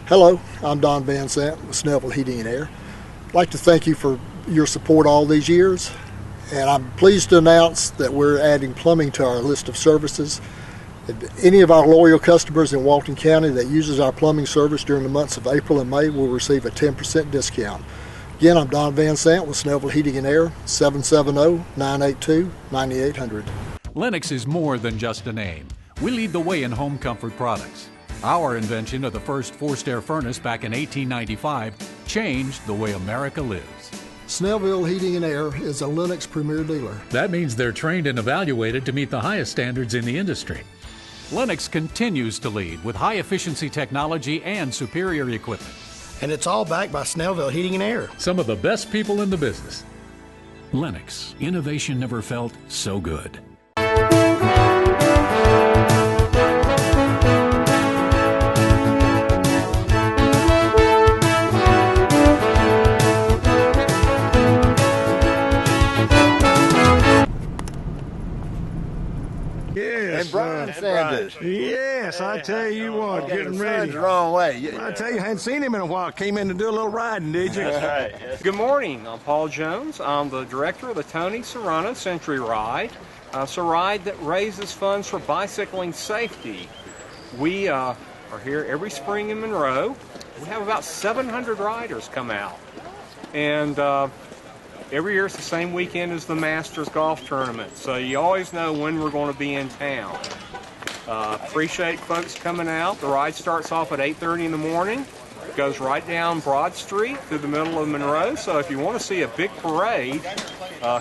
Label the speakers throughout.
Speaker 1: Hello, I'm Don Van Sant with Snellville Heating and Air. I'd like to thank you for your support all these years, and I'm pleased to announce that we're adding plumbing to our list of services. Any of our loyal customers in Walton County that uses our plumbing service during the months of April and May will receive a 10% discount. Again, I'm Don Van Sant with Snellville Heating and Air, 770-982-9800.
Speaker 2: Lennox is more than just a name. We lead the way in home comfort products. Our invention of the first forced air furnace back in 1895 changed the way America lives.
Speaker 1: Snellville Heating and Air is a Lennox premier dealer.
Speaker 2: That means they're trained and evaluated to meet the highest standards in the industry. Lennox continues to lead with high-efficiency technology and superior equipment.
Speaker 3: And it's all backed by Snellville Heating and Air.
Speaker 2: Some of the best people in the business. Lennox, innovation never felt so good.
Speaker 4: And Brian Sanders.
Speaker 3: Yes, I tell you what, getting ready.
Speaker 4: The wrong way.
Speaker 3: I tell you, I hadn't seen him in a while. Came in to do a little riding, did you?
Speaker 5: That's right. Yes. Good morning. I'm Paul Jones. I'm the director of the Tony Serrano Century Ride. It's a ride that raises funds for bicycling safety. We are here every spring in Monroe. We have about 700 riders come out. And every year it's the same weekend as the Masters Golf Tournament, so you always know when we're going to be in town. Appreciate folks coming out. The ride starts off at 8:30 in the morning. It goes right down Broad Street through the middle of Monroe, so if you want to see a big parade,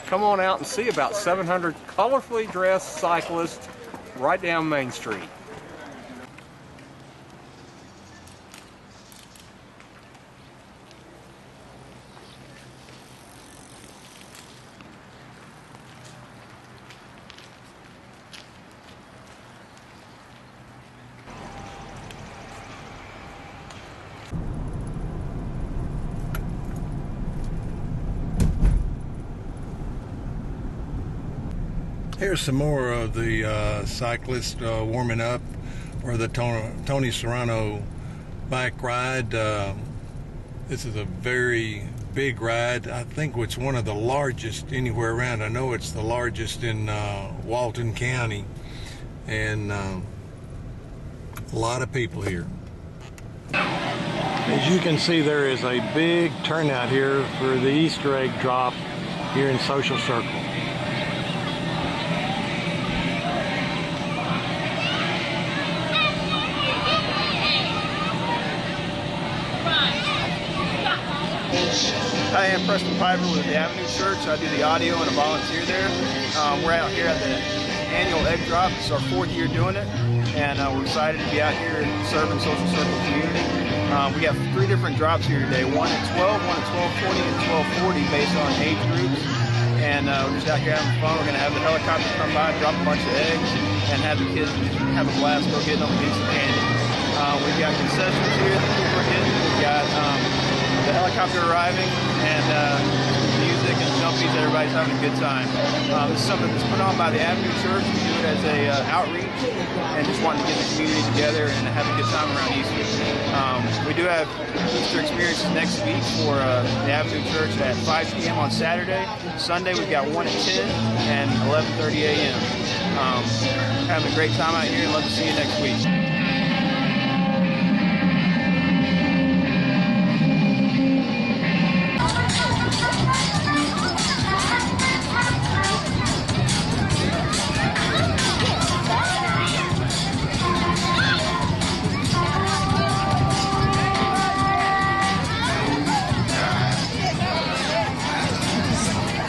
Speaker 5: come on out and see about 700 colorfully dressed cyclists right down Main Street.
Speaker 6: Here's some more of the cyclists warming up for the Tony Serrano bike ride. This is a very big ride. I think it's one of the largest anywhere around. I know it's the largest in Walton County, and a lot of people here.
Speaker 3: As you can see, there is a big turnout here for the Easter egg drop here in Social Circle.
Speaker 7: Hi, I'm Preston Piper with the Avenue Church. I do the audio and a volunteer there. We're out here at the annual egg drop. It's our 4th year doing it, and we're excited to be out here serving Social Circle community. We have 3 different drops here today, one at 12, one at 12:40, and 12:40 based on age groups. And we're just out here having fun. We're going to have the helicopter come by, drop a bunch of eggs, and have the kids have a blast, go getting them a piece of candy. We've got concessions here that people are getting. We've got the helicopter arriving, and music and jumpies. Everybody's having a good time. This is something that's put on by the Avenue Church. We do it as a outreach and just wanting to get the community together and have a good time around Easter. We do have Easter experiences next week for the Avenue Church at 5 p.m. on Saturday. Sunday we've got one at 10 and 11:30 a.m. Having a great time out here and love to see you next week.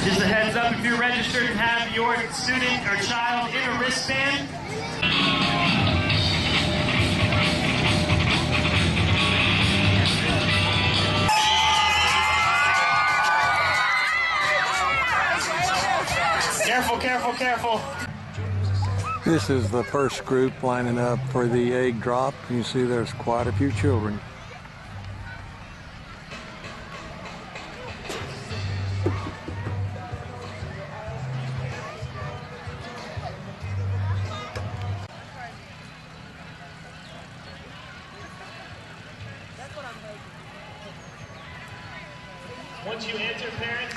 Speaker 8: Just a heads up, if you're registered and have your student or child in a wristband, careful, careful, careful.
Speaker 3: This is the first group lining up for the egg drop. You see there's quite a few children.
Speaker 8: Once you enter, parents.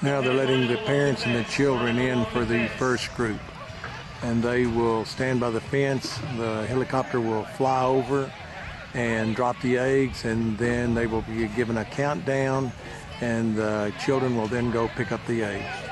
Speaker 3: Now they're letting the parents and the children in for the first group. And they will stand by the fence. The helicopter will fly over and drop the eggs, and then they will be given a countdown, and the children will then go pick up the eggs.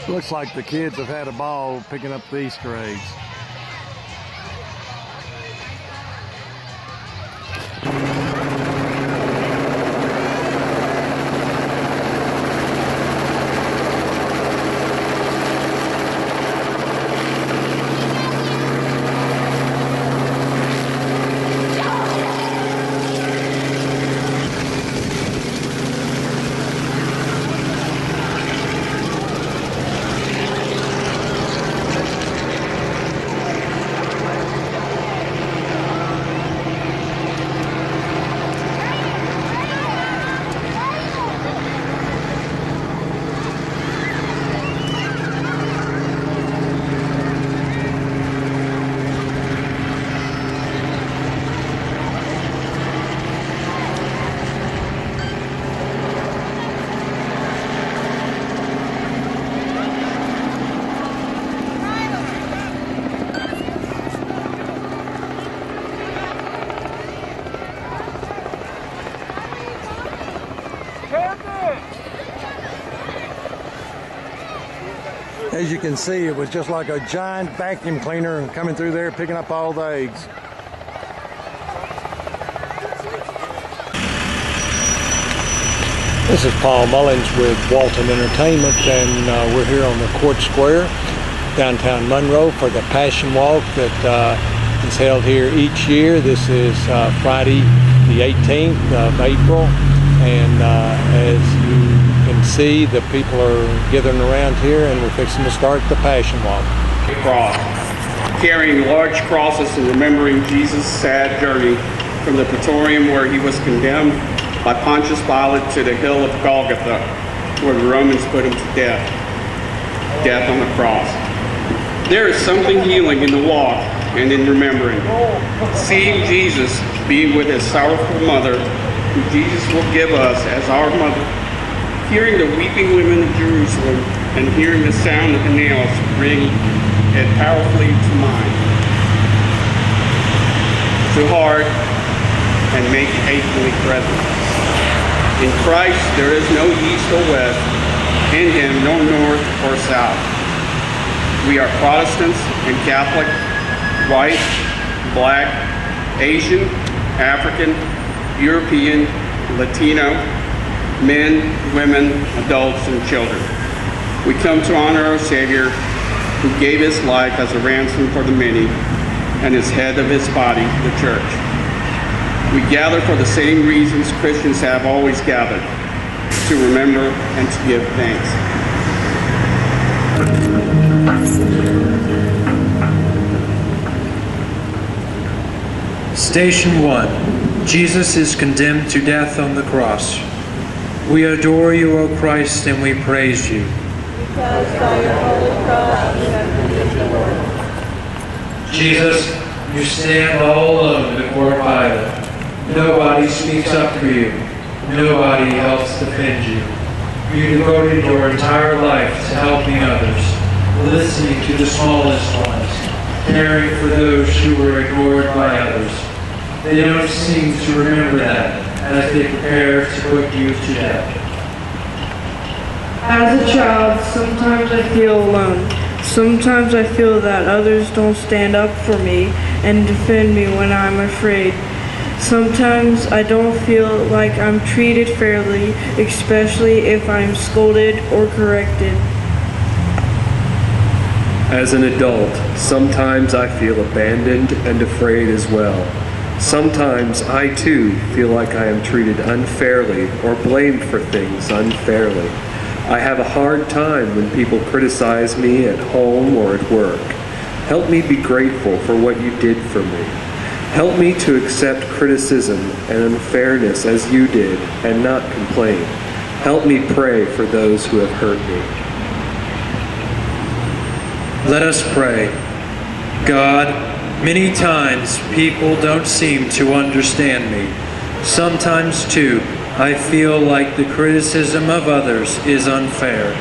Speaker 3: Looks like the kids have had a ball picking up the Easter eggs. As you can see, it was just like a giant vacuum cleaner coming through there picking up all the eggs. This is Paul Mullins with Walton Entertainment, and we're here on the Court Square, downtown Monroe, for the Passion Walk that is held here each year. This is Friday the 18th of April, and as you can see, the people are gathering around here, and we're fixing to start the Passion Walk.
Speaker 9: Cross, carrying large crosses and remembering Jesus' sad journey from the Praetorium, where he was condemned by Pontius Pilate, to the hill of Golgotha, where the Romans put him to death on the cross. There is something healing in the walk and in remembering. Seeing Jesus be with his sorrowful mother, who Jesus will give us as our mother. Hearing the weeping women of Jerusalem and hearing the sound of the nails ring it powerfully to mind, to heart, and make it achingly present. In Christ there is no east or west, in him no north or south. We are Protestants and Catholic, white, black, Asian, African, European, Latino, men, women, adults, and children. We come to honor our Savior, who gave his life as a ransom for the many, and is head of his body, the church. We gather for the same reasons Christians have always gathered, to remember and to give thanks.
Speaker 10: Station 1. Jesus is condemned to death on the cross. We adore you, O Christ, and we praise you.
Speaker 11: Because by your holy cross you have redeemed the world.
Speaker 10: Jesus, you stand all alone before Pilate. Nobody speaks up for you. Nobody helps defend you. You devoted your entire life to helping others, listening to the smallest ones, caring for those who were ignored by others. They don't seem to remember that as they prepare to put you to death.
Speaker 11: As a child, sometimes I feel alone. Sometimes I feel that others don't stand up for me and defend me when I'm afraid. Sometimes I don't feel like I'm treated fairly, especially if I'm scolded or corrected.
Speaker 12: As an adult, sometimes I feel abandoned and afraid as well. Sometimes I too feel like I am treated unfairly or blamed for things unfairly. I have a hard time when people criticize me at home or at work. Help me be grateful for what you did for me. Help me to accept criticism and unfairness as you did and not complain. Help me pray for those who have hurt me.
Speaker 10: Let us pray. God, many times people don't seem to understand me. Sometimes too, I feel like the criticism of others is unfair.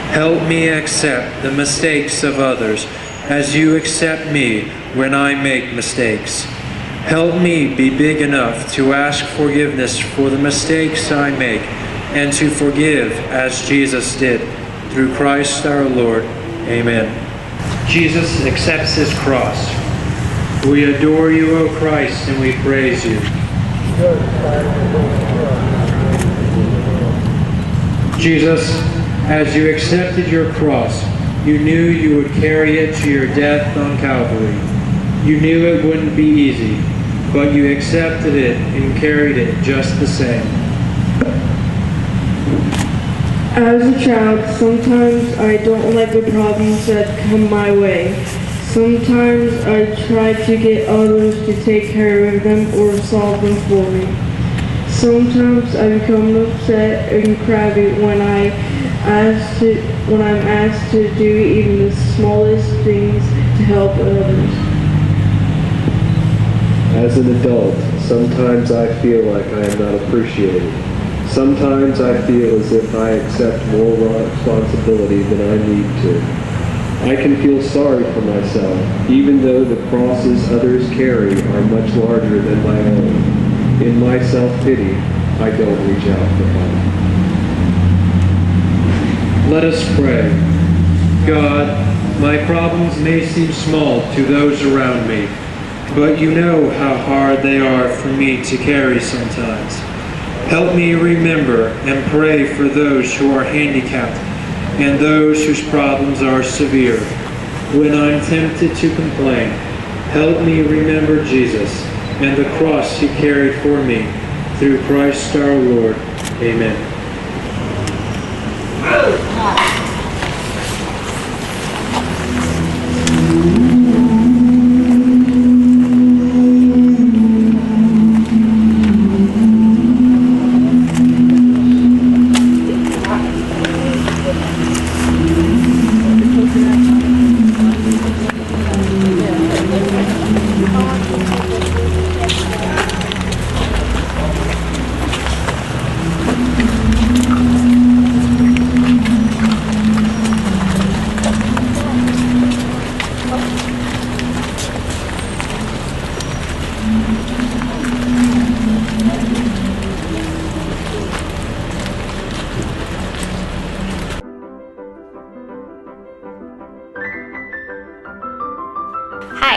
Speaker 10: Help me accept the mistakes of others as you accept me when I make mistakes. Help me be big enough to ask forgiveness for the mistakes I make and to forgive as Jesus did. Through Christ our Lord. Amen. Jesus accepts his cross. We adore you, O Christ, and we praise you. Jesus, as you accepted your cross, you knew you would carry it to your death on Calvary. You knew it wouldn't be easy, but you accepted it and carried it just the same.
Speaker 11: As a child, sometimes I don't like the problems that come my way. Sometimes I try to get others to take care of them or solve them for me. Sometimes I become upset and crabby when I'm asked to do even the smallest things to help others.
Speaker 12: As an adult, sometimes I feel like I am not appreciated. Sometimes I feel as if I accept more responsibility than I need to. I can feel sorry for myself, even though the crosses others carry are much larger than my own. In my self-pity, I don't reach out for help.
Speaker 10: Let us pray. God, my problems may seem small to those around me, but you know how hard they are for me to carry sometimes. Help me remember and pray for those who are handicapped and those whose problems are severe. When I'm tempted to complain, help me remember Jesus and the cross he carried for me. Through Christ our Lord. Amen.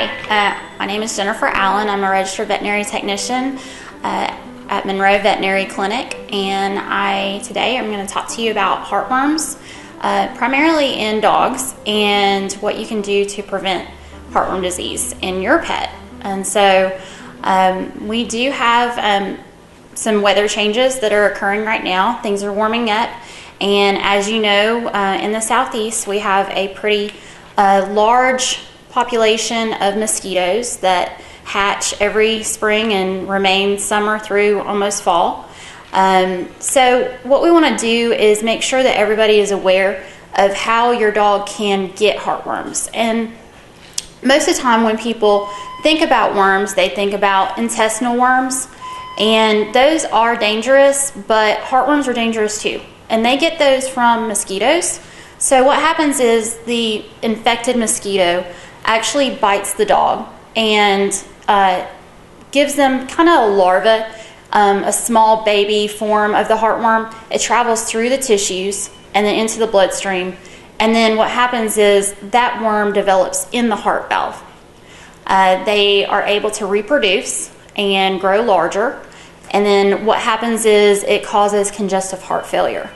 Speaker 13: Hi, my name is Jennifer Allen. I'm a registered veterinary technician at Monroe Veterinary Clinic, and today I'm going to talk to you about heartworms, primarily in dogs, and what you can do to prevent heartworm disease in your pet. And so we do have some weather changes that are occurring right now. Things are warming up, and as you know, in the southeast we have a pretty large population of mosquitoes that hatch every spring and remain summer through almost fall. So what we want to do is make sure that everybody is aware of how your dog can get heartworms. And most of the time when people think about worms, they think about intestinal worms, and those are dangerous, but heartworms are dangerous too. And they get those from mosquitoes. So what happens is the infected mosquito actually bites the dog and gives them kind of a larva, a small baby form of the heartworm. It travels through the tissues and then into the bloodstream. And then what happens is that worm develops in the heart valve. They are able to reproduce and grow larger. And then what happens is it causes congestive heart failure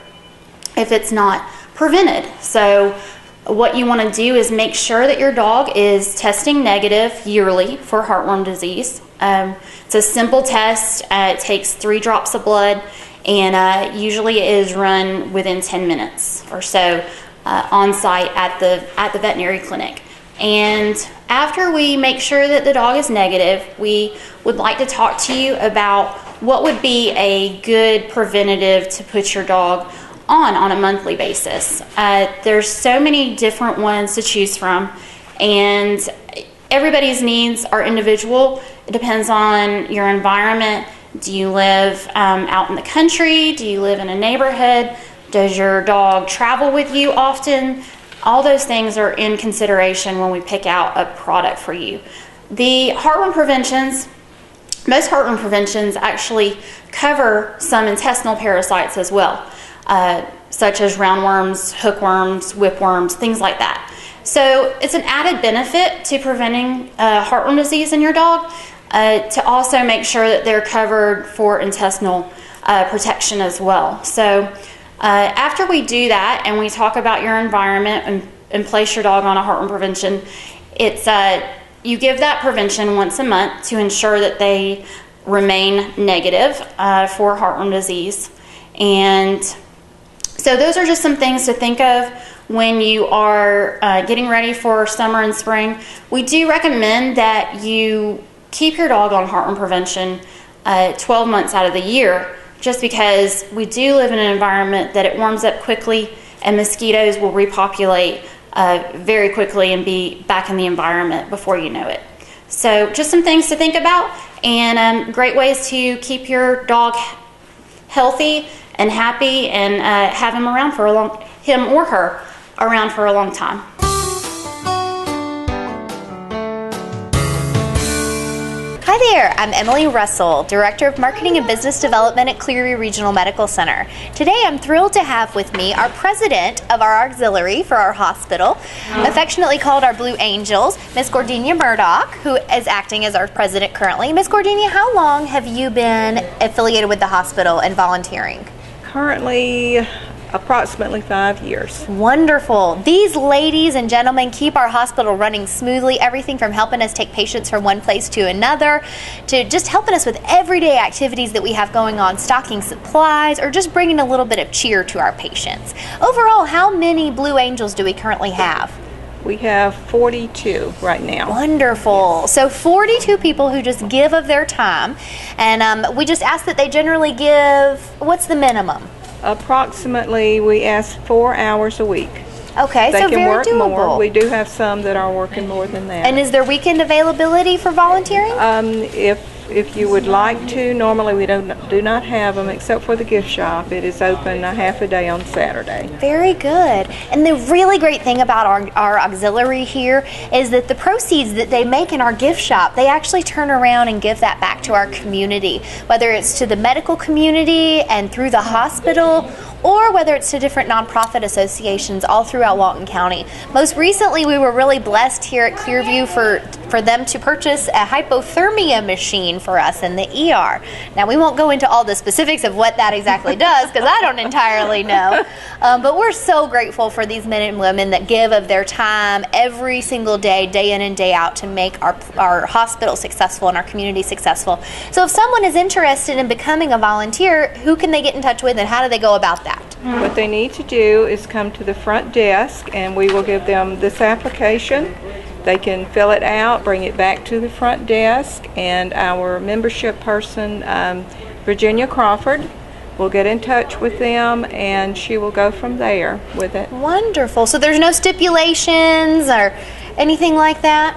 Speaker 13: if it's not prevented. So what you want to do is make sure that your dog is testing negative yearly for heartworm disease. It's a simple test. It takes 3 drops of blood, and usually it is run within 10 minutes or so on site at the veterinary clinic. And after we make sure that the dog is negative, we would like to talk to you about what would be a good preventative to put your dog on a monthly basis. There's so many different ones to choose from, and everybody's needs are individual. It depends on your environment. Do you live out in the country? Do you live in a neighborhood? Does your dog travel with you often? All those things are in consideration when we pick out a product for you. The heartworm preventions, most heartworm preventions actually cover some intestinal parasites as well, such as roundworms, hookworms, whipworms, things like that. So it's an added benefit to preventing heartworm disease in your dog to also make sure that they're covered for intestinal protection as well. So after we do that and we talk about your environment and place your dog on a heartworm prevention, it's you give that prevention once a month to ensure that they remain negative for heartworm disease. And so those are just some things to think of when you are getting ready for summer and spring. We do recommend that you keep your dog on heartworm prevention 12 months out of the year, just because we do live in an environment that it warms up quickly and mosquitoes will repopulate very quickly and be back in the environment before you know it. So just some things to think about, and great ways to keep your dog healthy and happy and have him or her around for a long time.
Speaker 14: Hi there, I'm Emily Russell, Director of Marketing and Business Development at Cleary Regional Medical Center. Today I'm thrilled to have with me our president of our auxiliary for our hospital, affectionately called our Blue Angels, Miss Gordenia Murdoch, who is acting as our president currently. Miss Gordenia, how long have you been affiliated with the hospital and volunteering?
Speaker 15: Currently, approximately 5 years.
Speaker 14: Wonderful. These ladies and gentlemen keep our hospital running smoothly, everything from helping us take patients from one place to another, to just helping us with everyday activities that we have going on, stocking supplies, or just bringing a little bit of cheer to our patients. Overall, how many Blue Angels do we currently have?
Speaker 15: We have 42 right now.
Speaker 14: Wonderful. So 42 people who just give of their time, and we just ask that they generally give, what's the minimum?
Speaker 15: Approximately, we ask 4 hours a week.
Speaker 14: Okay,
Speaker 15: they
Speaker 14: so
Speaker 15: can
Speaker 14: very
Speaker 15: work
Speaker 14: doable.
Speaker 15: more. We do have some that are working more than that.
Speaker 14: And is there weekend availability for volunteering?
Speaker 15: If you would like to, normally we do not have them except for the gift shop. It is open a half a day on Saturday.
Speaker 14: Very good. And the really great thing about our auxiliary here is that the proceeds that they make in our gift shop, they actually turn around and give that back to our community, whether it's to the medical community and through the hospital, or whether it's to different nonprofit associations all throughout Walton County. Most recently, we were really blessed here at Clearview for for them to purchase a hypothermia machine for us in the ER. Now, we won't go into all the specifics of what that exactly does because I don't entirely know, but we're so grateful for these men and women that give of their time every single day, day in and day out, to make our hospital successful and our community successful. So if someone is interested in becoming a volunteer, who can they get in touch with and how do they go about that?
Speaker 15: What they need to do is come to the front desk and we will give them this application. They can fill it out, bring it back to the front desk, and our membership person, Virginia Crawford, will get in touch with them and she will go from there with it.
Speaker 14: Wonderful. So there's no stipulations or anything like that?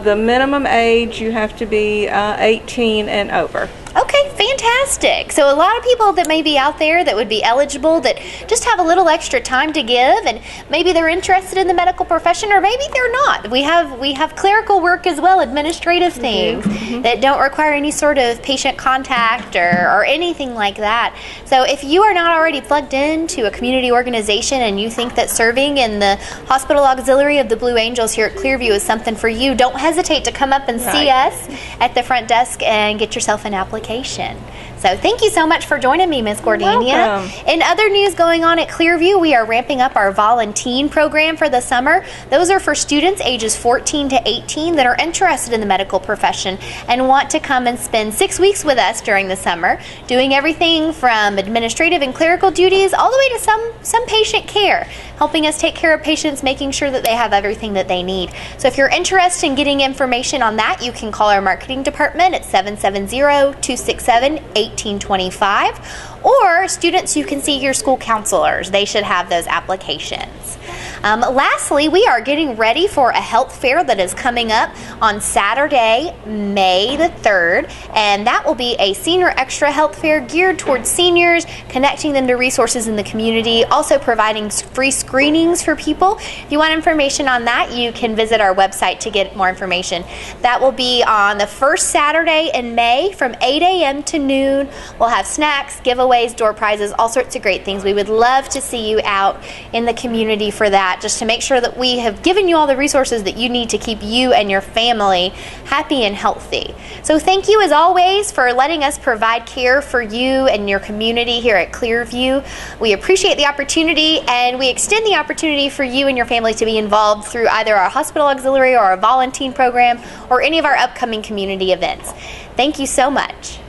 Speaker 15: The minimum age, you have to be 18 and over.
Speaker 14: Okay, fantastic. So a lot of people that may be out there that would be eligible that just have a little extra time to give, and maybe they're interested in the medical profession or maybe they're not. We have clerical work as well, administrative things that don't require any sort of patient contact or anything like that. So if you are not already plugged into a community organization and you think that serving in the Hospital Auxiliary of the Blue Angels here at Clearview is something for you, don't hesitate to come up and see us at the front desk and get yourself an application. So thank you so much for joining me, Ms. Gordania.
Speaker 15: Welcome.
Speaker 14: In other news going on at Clearview, we are ramping up our Volunteen program for the summer. Those are for students ages 14 to 18 that are interested in the medical profession and want to come and spend 6 weeks with us during the summer, doing everything from administrative and clerical duties all the way to some patient care, helping us take care of patients, making sure that they have everything that they need. So if you're interested in getting information on that, you can call our marketing department at 770-267-1825. Or students, you can see your school counselors. They should have those applications. Lastly, we are getting ready for a health fair that is coming up on Saturday, May the 3rd, and that will be a senior extra health fair geared towards seniors, connecting them to resources in the community, also providing free screenings for people. If you want information on that, you can visit our website to get more information. That will be on the first Saturday in May from 8 a.m. to noon. We'll have snacks, giveaways, door prizes, all sorts of great things. We would love to see you out in the community for that, just to make sure that we have given you all the resources that you need to keep you and your family happy and healthy. So thank you as always for letting us provide care for you and your community here at Clearview. We appreciate the opportunity, and we extend the opportunity for you and your family to be involved through either our hospital auxiliary or our Volunteen program or any of our upcoming community events. Thank you so much.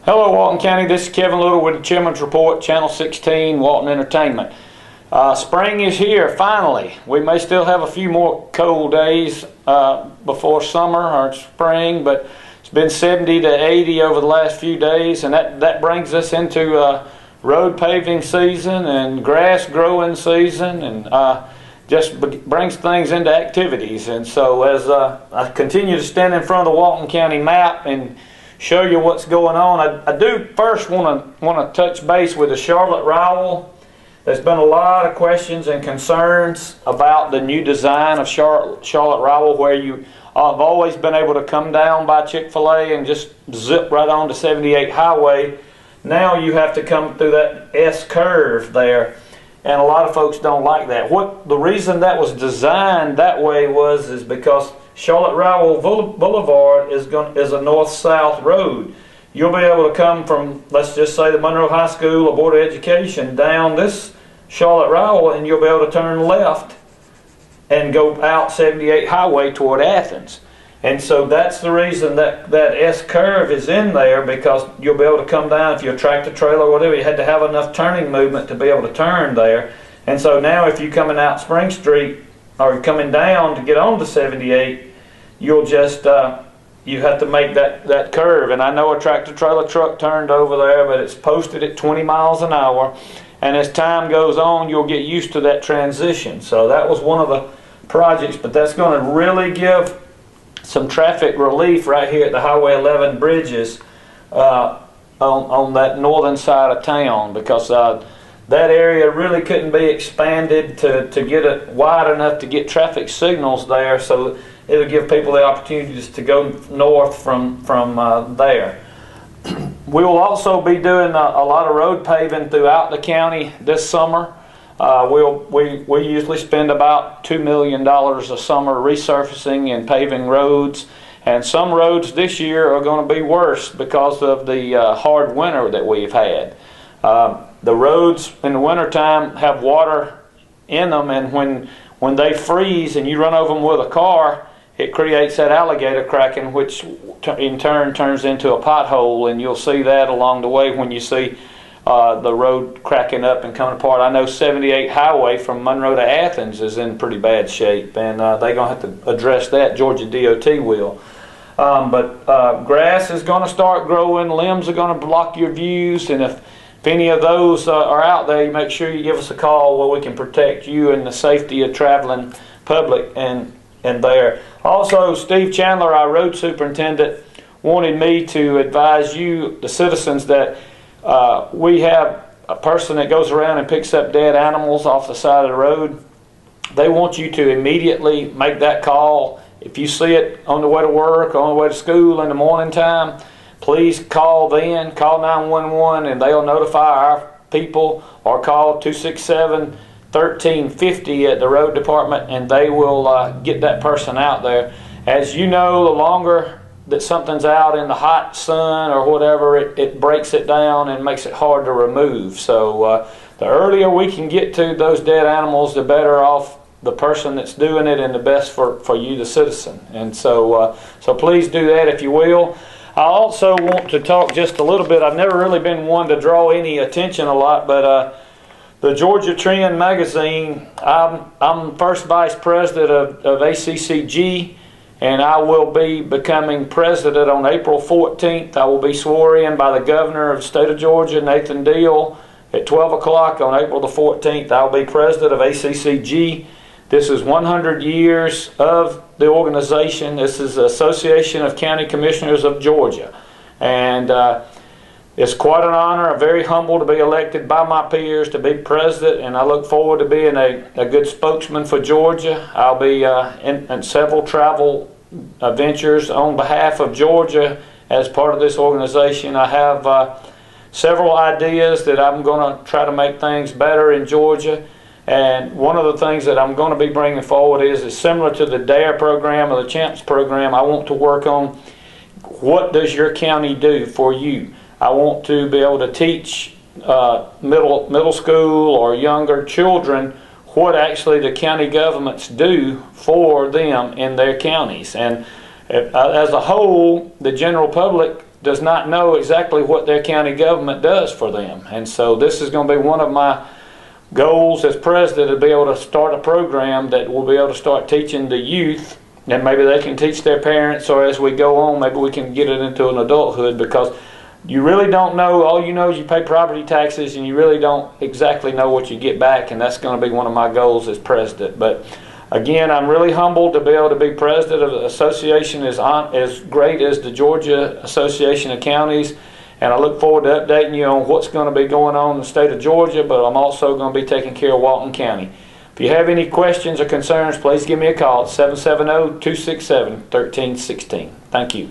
Speaker 16: Hello Walton County, this is Kevin Little with the Chairman's Report, Channel 16, Walton Entertainment. Spring is here, finally. We may still have a few more cold days before summer or spring, but it's been 70 to 80 over the last few days, and that brings us into road paving season and grass growing season, and just brings things into activities. And so as I continue to stand in front of the Walton County map and show you what's going on, I do first want to touch base with the Charlotte Rowell. There's been a lot of questions and concerns about the new design of Charlotte Rowell, where you have always been able to come down by Chick-fil-A and just zip right on to 78 Highway. Now you have to come through that S curve there, and a lot of folks don't like that. The reason that was designed that way is because Charlotte Rowell Boulevard is a north-south road. You'll be able to come from, let's just say, the Monroe High School or Board of Education down this Charlotte Rowell, and you'll be able to turn left and go out 78 Highway toward Athens. And so that's the reason that S curve is in there, because you'll be able to come down. If you're a tractor trailer or whatever, you had to have enough turning movement to be able to turn there. And so now if you're coming out Spring Street or you're coming down to get on to 78, you'll just you have to make that curve. And I know a tractor trailer truck turned over there, but it's posted at 20 miles an hour, and as time goes on you'll get used to that transition. So that was one of the projects, but that's going to really give some traffic relief right here at the Highway 11 bridges on that northern side of town, because that area really couldn't be expanded to get it wide enough to get traffic signals there, so it'll give people the opportunities to go north from there. We will also be doing a lot of road paving throughout the county this summer. We usually spend about $2 million a summer resurfacing and paving roads. And some roads this year are going to be worse because of the hard winter that we've had. The roads in the wintertime have water in them, and when they freeze and you run over them with a car, it creates that alligator cracking, which in turn turns into a pothole, and you'll see that along the way when you see the road cracking up and coming apart. I know 78 highway from Monroe to Athens is in pretty bad shape, and they're going to have to address that. Georgia DOT will. But grass is going to start growing, limbs are going to block your views, and if any of those are out there, you make sure you give us a call where we can protect you and the safety of traveling public and there. Also, Steve Chandler, our road superintendent, wanted me to advise you, the citizens, that we have a person that goes around and picks up dead animals off the side of the road. They want you to immediately make that call. If you see it on the way to work, on the way to school in the morning time, please call 911, and they'll notify our people, or call 267-1350 at the road department, and they will get that person out there. As you know, the longer that something's out in the hot sun or whatever, it breaks it down and makes it hard to remove. So the earlier we can get to those dead animals, the better off the person that's doing it, and the best for you, the citizen. And so please do that if you will. I also want to talk just a little bit. I've never really been one to draw any attention a lot, but the Georgia Trend magazine, I'm first vice president of ACCG, and I will be becoming president on April 14th. I will be sworn in by the governor of the state of Georgia, Nathan Deal, at 12 o'clock on April the 14th. I'll be president of ACCG. This is 100 years of the organization. This is the Association of County Commissioners of Georgia. And it's quite an honor. I'm very humbled to be elected by my peers to be president, and I look forward to being a good spokesman for Georgia. I'll be in several travel ventures on behalf of Georgia as part of this organization. I have several ideas that I'm going to try to make things better in Georgia. And one of the things that I'm going to be bringing forward is similar to the DARE program or the CHAMPS program. I want to work on what does your county do for you. I want to be able to teach middle school or younger children what actually the county governments do for them in their counties. And as a whole, the general public does not know exactly what their county government does for them. And so this is going to be one of my goals as president, to be able to start a program that will be able to start teaching the youth, and maybe they can teach their parents, or as we go on, maybe we can get it into an adulthood, because you really don't know. All you know is you pay property taxes, and you really don't exactly know what you get back, and that's going to be one of my goals as president. But again, I'm really humbled to be able to be president of the association as great as the Georgia Association of Counties. And I look forward to updating you on what's going to be going on in the state of Georgia, but I'm also going to be taking care of Walton County. If you have any questions or concerns, please give me a call at 770-267-1316. Thank you.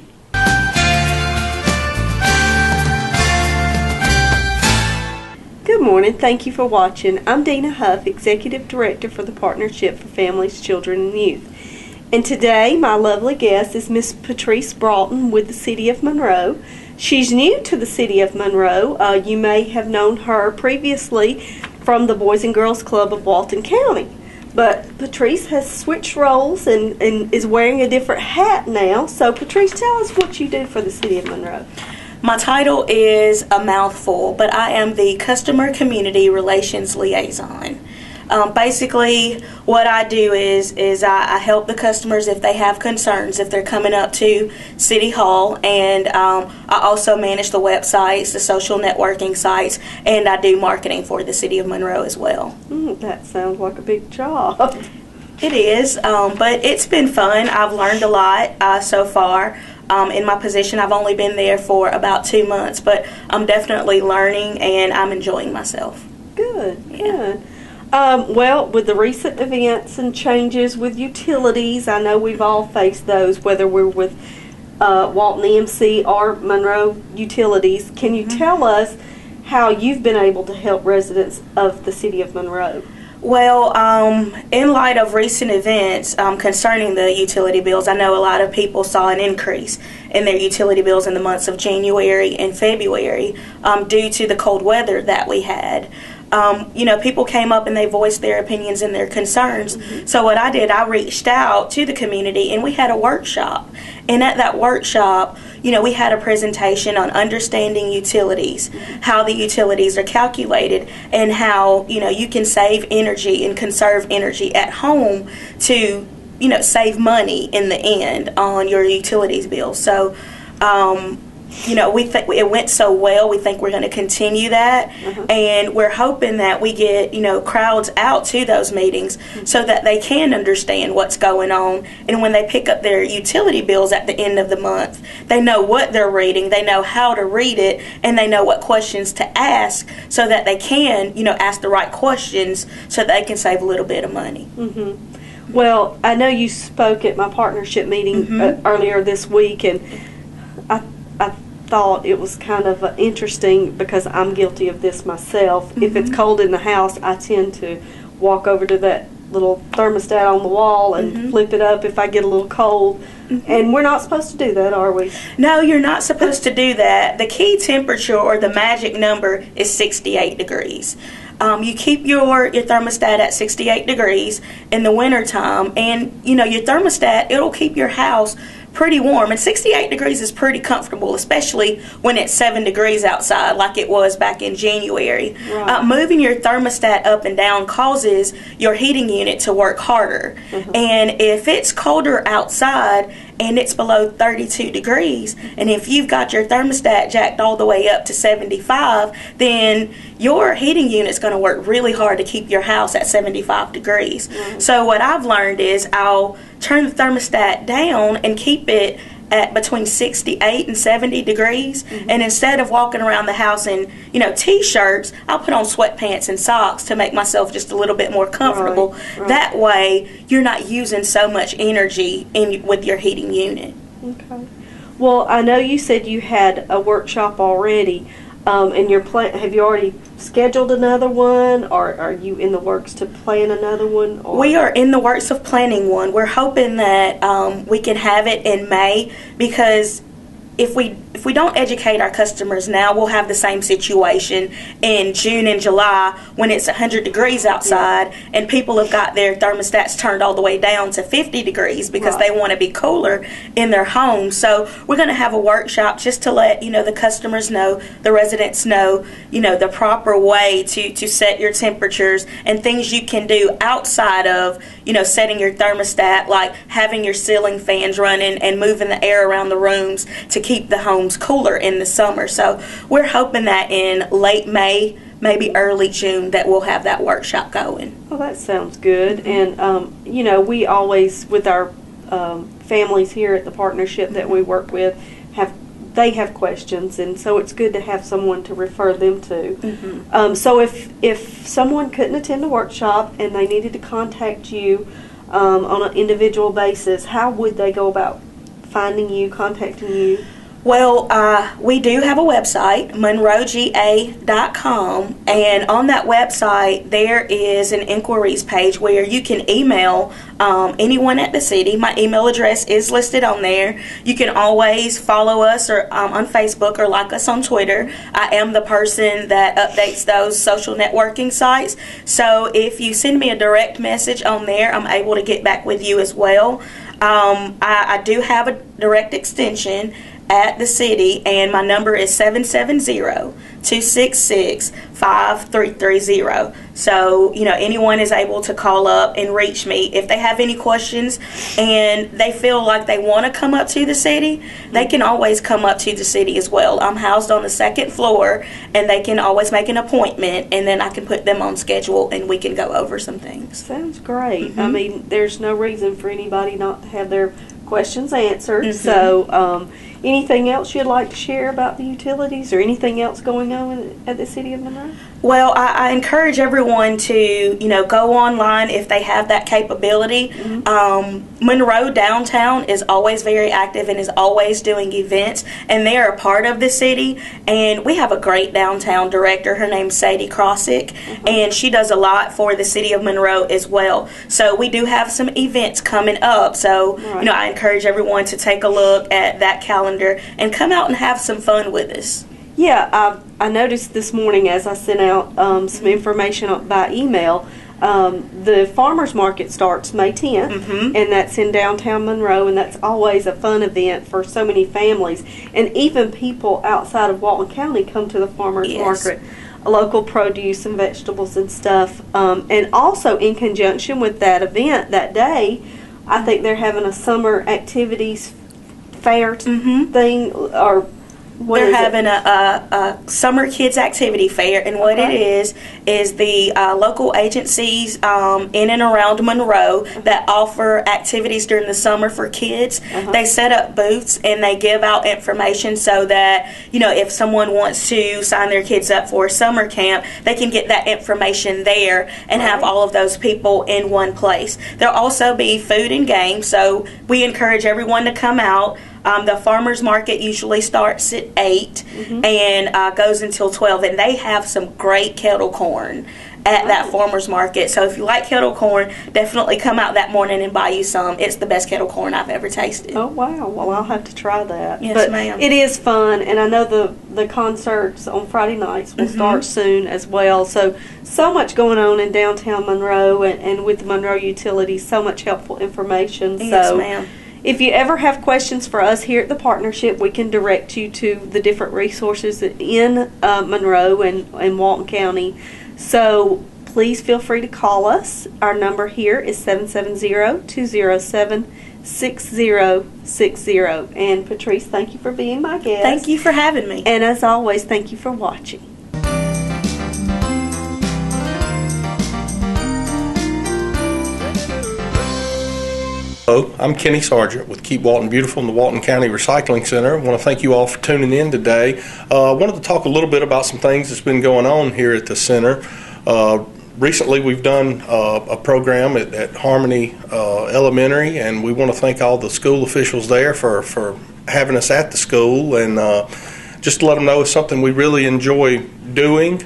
Speaker 17: Good morning. Thank you for watching. I'm Dina Huff, Executive Director for the Partnership for Families, Children, and Youth. And today, my lovely guest is Miss Patrice Broughton with the City of Monroe. She's new to the City of Monroe. You may have known her previously from the Boys and Girls Club of Walton County. But Patrice has switched roles and is wearing a different hat now. So Patrice, tell us what you do for the City of Monroe.
Speaker 18: My title is a mouthful, but I am the Customer Community Relations Liaison. Basically, what I do is I help the customers if they have concerns, if they're coming up to City Hall, and I also manage the websites, the social networking sites, and I do marketing for the City of Monroe as well.
Speaker 17: That sounds like a big job.
Speaker 18: It is, but it's been fun. I've learned a lot so far. In my position, I've only been there for about 2 months, but I'm definitely learning and I'm enjoying myself.
Speaker 17: Good, good. Well, with the recent events and changes with utilities, I know we've all faced those, whether we're with Walton EMC or Monroe Utilities. Can you tell us how you've been able to help residents of the City of Monroe?
Speaker 18: Well, in light of recent events concerning the utility bills, I know a lot of people saw an increase in their utility bills in the months of January and February due to the cold weather that we had. People came up and they voiced their opinions and their concerns. So what I did, I reached out to the community and we had a workshop. And at that workshop, we had a presentation on understanding utilities, how the utilities are calculated, and how, you can save energy and conserve energy at home to, save money in the end on your utilities bill. So, we think it went so well. We think we're going to continue that, and we're hoping that we get crowds out to those meetings so that they can understand what's going on. And when they pick up their utility bills at the end of the month, they know what they're reading, they know how to read it, and they know what questions to ask so that they can ask the right questions so that they can save a little bit of money.
Speaker 17: Well, I know you spoke at my partnership meeting earlier this week, and I thought it was kind of interesting because I'm guilty of this myself. If it's cold in the house, I tend to walk over to that little thermostat on the wall and flip it up if I get a little cold. And we're not supposed to do that, are we?
Speaker 18: No, you're not supposed to do that. The key temperature, or the magic number, is 68 degrees. You keep your thermostat at 68 degrees in the wintertime, and your thermostat, it'll keep your house pretty warm. And 68 degrees is pretty comfortable, especially when it's 7 degrees outside like it was back in January.
Speaker 17: Right.
Speaker 18: Moving your thermostat up and down causes your heating unit to work harder. And if it's colder outside and it's below 32 degrees, and if you've got your thermostat jacked all the way up to 75, then your heating unit's going to work really hard to keep your house at 75 degrees. So what I've learned is I'll turn the thermostat down and keep it at between 68 and 70 degrees, and instead of walking around the house in t-shirts, I'll put on sweatpants and socks to make myself just a little bit more comfortable.
Speaker 17: Right.
Speaker 18: That way you're not using so much energy with your heating unit.
Speaker 17: Okay. Well, I know you said you had a workshop already, and have you already scheduled another one, or are you in the works to plan another one? Or?
Speaker 18: We are in the works of planning one. We're hoping that we can have it in May, because if we don't educate our customers now, we'll have the same situation in June and July when it's 100 degrees outside and people have got their thermostats turned all the way down to 50 degrees because they want to be cooler in their home. So we're going to have a workshop just to let the customers know, the residents know, the proper way to set your temperatures and things you can do outside of setting your thermostat, like having your ceiling fans running and moving the air around the rooms to keep the homes cooler in the summer. So we're hoping that in late May, maybe early June, that we'll have that workshop going.
Speaker 17: Well, that sounds good. And we always, with our families here at the partnership that we work with, they have questions, and so it's good to have someone to refer them to. So if someone couldn't attend the workshop and they needed to contact you on an individual basis, how would they go about finding you, contacting you?
Speaker 18: Well, we do have a website, monroega.com, and on that website there is an inquiries page where you can email anyone at the city. My email address is listed on there. You can always follow us or on Facebook or like us on Twitter. I am the person that updates those social networking sites. So if you send me a direct message on there, I'm able to get back with you as well. I do have a direct extension at the city, and my number is 770-266-5330. So, anyone is able to call up and reach me. If they have any questions and they feel like they want to come up to the city, they can always come up to the city as well. I'm housed on the second floor, and they can always make an appointment, and then I can put them on schedule and we can go over some things.
Speaker 17: Sounds great. I mean, there's no reason for anybody not to have their questions answered. So, anything else you'd like to share about the utilities or anything else going on at the City of Monroe?
Speaker 18: Well, I encourage everyone to, go online if they have that capability. Monroe downtown is always very active and is always doing events, and they are a part of the city. And we have a great downtown director. Her name's Sadie Crossick, and she does a lot for the city of Monroe as well. So we do have some events coming up. So, I encourage everyone to take a look at that calendar and come out and have some fun with us.
Speaker 17: Yeah, I noticed this morning as I sent out some information by email, the farmers market starts May 10th, and that's in downtown Monroe, and that's always a fun event for so many families. And even people outside of Walton County come to the farmers market, local produce and vegetables and stuff. And also in conjunction with that event that day, I think they're having a summer activities fair thing, or
Speaker 18: they're having a summer kids activity fair, and what it is the local agencies in and around Monroe that offer activities during the summer for kids. They set up booths and they give out information so that, if someone wants to sign their kids up for a summer camp, they can get that information there and have all of those people in one place. There'll also be food and games, so we encourage everyone to come out. The farmers market usually starts at 8 and goes until 12, and they have some great kettle corn at that farmers market. So if you like kettle corn, definitely come out that morning and buy you some. It's the best kettle corn I've ever tasted.
Speaker 17: Oh, wow. Well, I'll have to try that.
Speaker 18: Yes,
Speaker 17: but
Speaker 18: ma'am.
Speaker 17: It is fun, and I know the concerts on Friday nights will start soon as well. So much going on in downtown Monroe and with the Monroe Utilities, so much helpful information.
Speaker 18: Yes, ma'am.
Speaker 17: If you ever have questions for us here at the partnership, we can direct you to the different resources in Monroe and Walton County. So please feel free to call us. Our number here is 770-207-6060. And Patrice, thank you for being my guest.
Speaker 18: Thank you for having me.
Speaker 17: And as always, thank you for watching.
Speaker 19: Hello, I'm Kenny Sargent with Keep Walton Beautiful in the Walton County Recycling Center. I want to thank you all for tuning in today. I wanted to talk a little bit about some things that's been going on here at the center. Recently we've done a program at Harmony Elementary, and we want to thank all the school officials there for having us at the school, and just to let them know it's something we really enjoy doing.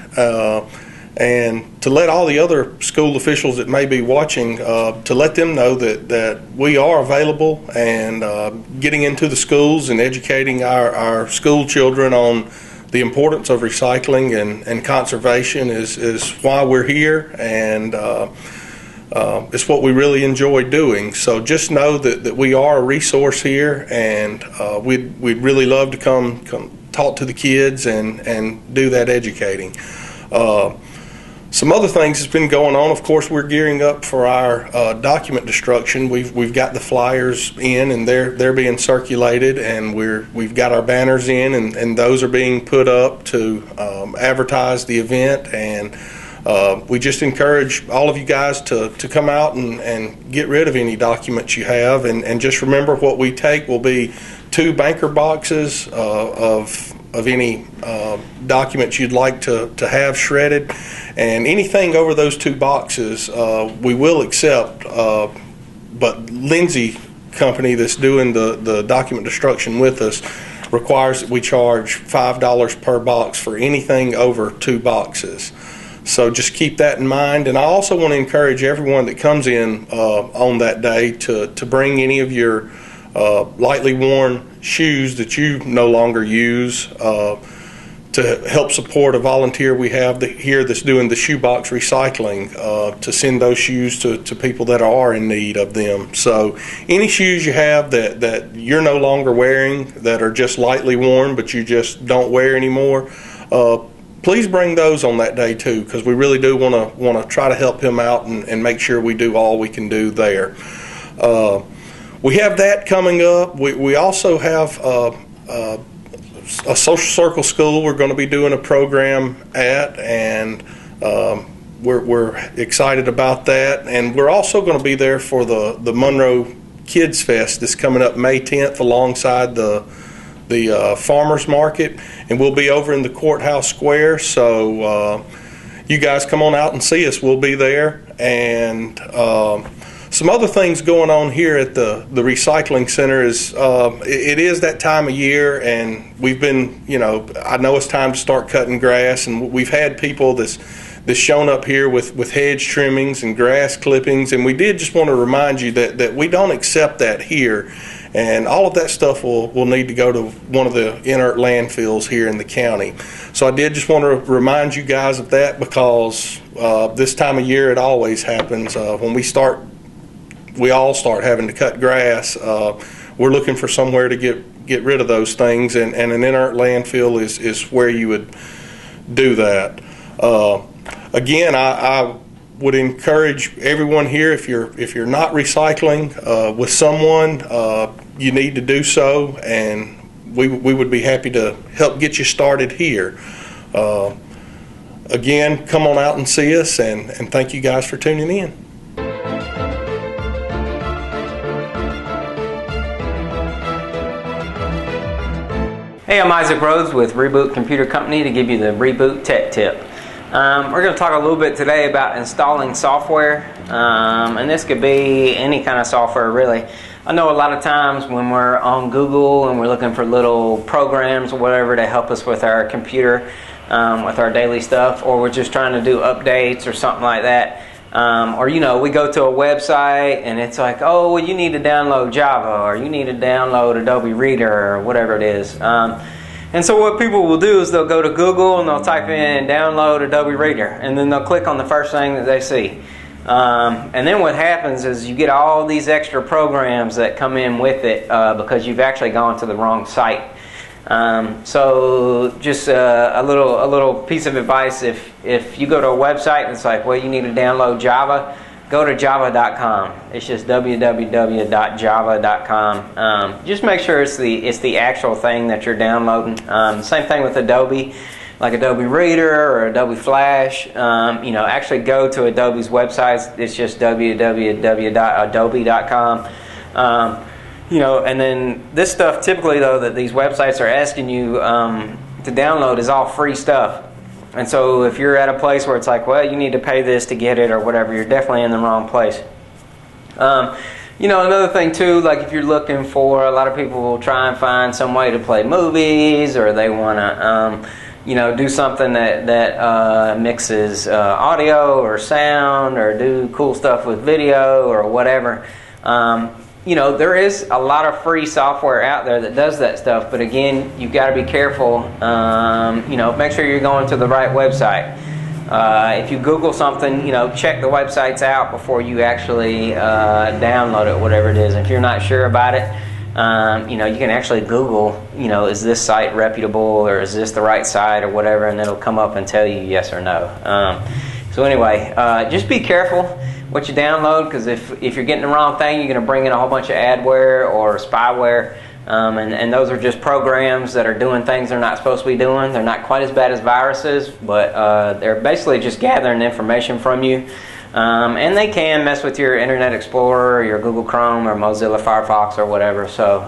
Speaker 19: And to let all the other school officials that may be watching, to let them know that we are available and getting into the schools and educating our school children on the importance of recycling and conservation is why we're here, and it's what we really enjoy doing. So just know that we are a resource here, and we'd really love to come talk to the kids and do that educating. Some other things that's been going on, of course, we're gearing up for our document destruction. We've got the flyers in, and they're being circulated, and we've got our banners in, and those are being put up to advertise the event. And we just encourage all of you guys to come out and get rid of any documents you have, and just remember what we take will be 2 banker boxes of any documents you'd like to have shredded, and anything over those 2 boxes we will accept, but Lindsay Company that's doing the document destruction with us requires that we charge $5 per box for anything over 2 boxes. So just keep that in mind. And I also want to encourage everyone that comes in on that day to bring any of your lightly worn shoes that you no longer use to help support a volunteer we have here that's doing the shoebox recycling, to send those shoes to people that are in need of them. So any shoes you have that you're no longer wearing, that are just lightly worn but you just don't wear anymore, please bring those on that day too, because we really do want to try to help him out and make sure we do all we can do there. We have that coming up. We also have a social circle school we're going to be doing a program at, and we're excited about that. And we're also going to be there for the Monroe Kids Fest that's coming up May 10th alongside the farmers market, and we'll be over in the courthouse square. So you guys come on out and see us. We'll be there. And some other things going on here at the recycling center is it is that time of year, and we've been, I know it's time to start cutting grass, and we've had people that's shown up here with hedge trimmings and grass clippings, and we did just want to remind you that we don't accept that here, and all of that stuff will need to go to one of the inert landfills here in the county. So I did just want to remind you guys of that, because this time of year it always happens. When we all start having to cut grass, we're looking for somewhere to get rid of those things, and an inert landfill is where you would do that. Again, I would encourage everyone here, if you're not recycling with someone, you need to do so, and we would be happy to help get you started here. Again, come on out and see us, and thank you guys for tuning in.
Speaker 20: Hey, I'm Isaac Rhodes with Reboot Computer Company to give you the Reboot Tech Tip. We're going to talk a little bit today about installing software, and this could be any kind of software really. I know a lot of times when we're on Google and we're looking for little programs or whatever to help us with our computer, with our daily stuff, or we're just trying to do updates or something like that. Or we go to a website and it's like, oh, well, you need to download Java, or you need to download Adobe Reader, or whatever it is. And so what people will do is they'll go to Google and they'll type in download Adobe Reader, and then they'll click on the first thing that they see. And then what happens is you get all these extra programs that come in with it because you've actually gone to the wrong site. So just a little piece of advice: if you go to a website and it's like, well, you need to download Java, go to java.com. It's just www.java.com. Just make sure it's the actual thing that you're downloading. Same thing with Adobe, like Adobe Reader or Adobe Flash. Actually go to Adobe's websites. It's just www.adobe.com. And then this stuff typically, though, that these websites are asking you to download is all free stuff. And so if you're at a place where it's like, well, you need to pay this to get it or whatever, you're definitely in the wrong place. Another thing too, like if you're looking for, a lot of people will try and find some way to play movies, or they want to do something that mixes audio or sound, or do cool stuff with video or whatever. There is a lot of free software out there that does that stuff, but again, you've got to be careful. Make sure you're going to the right website. If you Google something, check the websites out before you actually download it, whatever it is. If you're not sure about it, you can actually Google, is this site reputable, or is this the right site, or whatever, and it'll come up and tell you yes or no. So anyway, just be careful what you download, because if you're getting the wrong thing, you're going to bring in a whole bunch of adware or spyware, and those are just programs that are doing things they're not supposed to be doing. They're not quite as bad as viruses, but they're basically just gathering information from you, and they can mess with your Internet Explorer, or your Google Chrome, or Mozilla Firefox, or whatever. So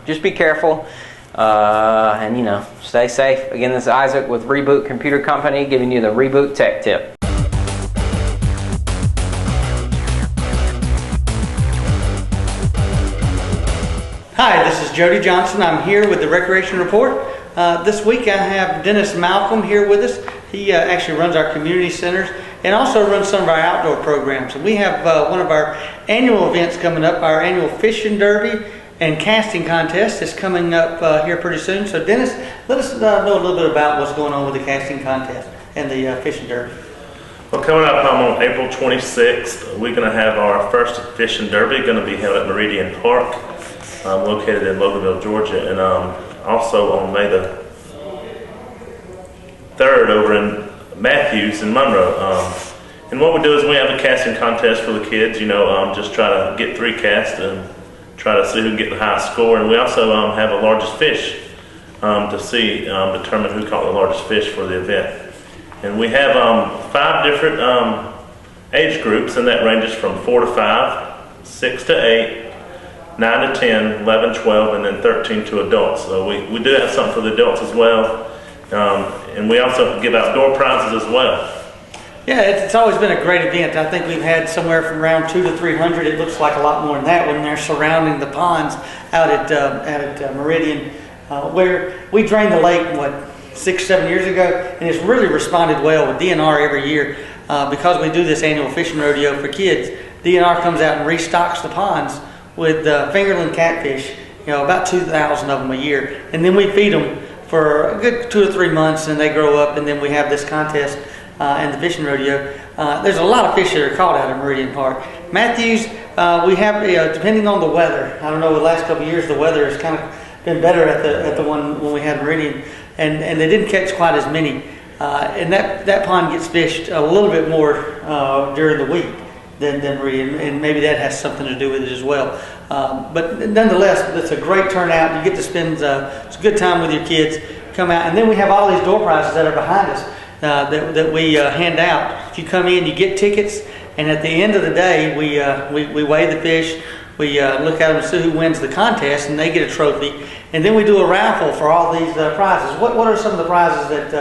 Speaker 20: just be careful, and stay safe. Again, this is Isaac with Reboot Computer Company giving you the Reboot Tech Tip.
Speaker 21: Hi, this is Jody Johnson. I'm here with the Recreation Report. This week I have Dennis Malcolm here with us. He actually runs our community centers and also runs some of our outdoor programs. And we have one of our annual events coming up, our annual fishing derby and casting contest is coming up here pretty soon. So Dennis, let us know a little bit about what's going on with the casting contest and the fishing derby.
Speaker 22: Well, coming up on April 26th, we're going to have our first fishing derby, going to be held at Meridian Park, located in Loganville, Georgia, and also on May the 3rd over in Matthews in Monroe. And what we do is we have a casting contest for the kids, just try to get 3 casts and try to see who can get the highest score. And we also have a largest fish to see, determine who caught the largest fish for the event. And we have 5 different age groups, and that ranges from 4 to 5, 6 to 8, 9 to 10, 11, 12, and then 13 to adults. So we do have something for the adults as well. And we also give outdoor prizes as well.
Speaker 21: Yeah, it's always been a great event. I think we've had somewhere from around 200 to 300. It looks like a lot more than that when they're surrounding the ponds out at Meridian, where we drained the lake, 6-7 years ago, and it's really responded well with DNR every year. Because we do this annual fishing rodeo for kids, DNR comes out and restocks the ponds with fingerling catfish, about 2,000 of them a year. And then we feed them for a good 2 or 3 months, and they grow up, and then we have this contest and the fishing rodeo. There's a lot of fish that are caught out of Meridian Park. Matthews, we have, depending on the weather, I don't know, the last couple of years the weather has kind of been better at the one when we had Meridian, and they didn't catch quite as many. And that pond gets fished a little bit more during the week than Meridian, and maybe that has something to do with it as well. But nonetheless, it's a great turnout. You get to spend it's a good time with your kids. Come out, and then we have all these door prizes that are behind us that we hand out. If you come in, you get tickets, and at the end of the day, we weigh the fish. We look at them and see who wins the contest, and they get a trophy. And then we do a raffle for all these prizes. What are some of the prizes that